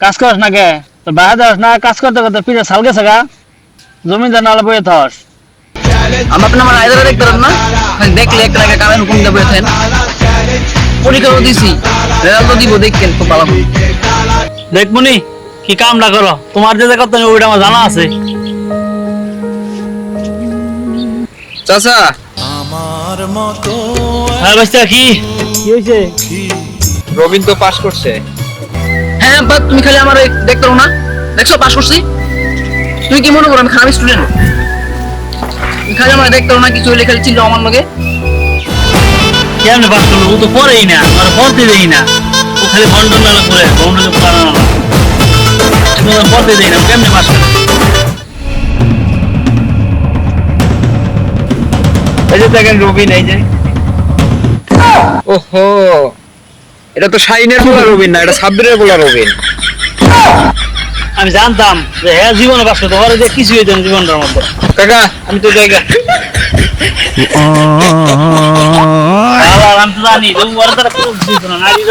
কাজ করস না কে তোর বাইরে যাস না কাজ করতে করতে পিঠে সাল গেছে গা জমিদার নালে বয়ে থাস আমরা আপনার আমার আইদারে দেখতে পারেন না দেখলে একটা লাগে কারণ কোন যাবে থাকেন পরীক্ষাও দিছি রেজাল্ট তো দিব দেখেন খুব ভালো দেখবনি কি কামটা করো তোমার যে কথা ওইটা আমার জানা আছে চাচা হ্যাঁ বাচ্চা কি হয়েছে রবিন তো পাস করছে হ্যাঁ বাট তুমি খালি আমার দেখতে পারো না দেখছো পাস করছি তুমি কি মনে করো আমি খারাপ স্টুডেন্ট তুমি খালি আমার দেখতে পারো না কিছু হইলে খালি ছিল আমার লগে কেমনে পাস করলো ও তো পড়েই না আর পড়তে দেই না ও খালি বন্ডন মেলা করে বন্ডনে পড়ানো না পড়তে দেই না কেমনে পাস করে এই যে দেখেন রবিন এই যে ওহো এটা তো শাইনের বলা রবিন না এটা সাব্বিরের বলা রবিন আমি জানতাম যে হ্যাঁ জীবনে পাস করতে ওরা যে কিছু হইতো না জীবনটার মধ্যে কাকা আমি তো জায়গা আমি তো জানি ওরা তারা কোনো কিছু হইতো না নারী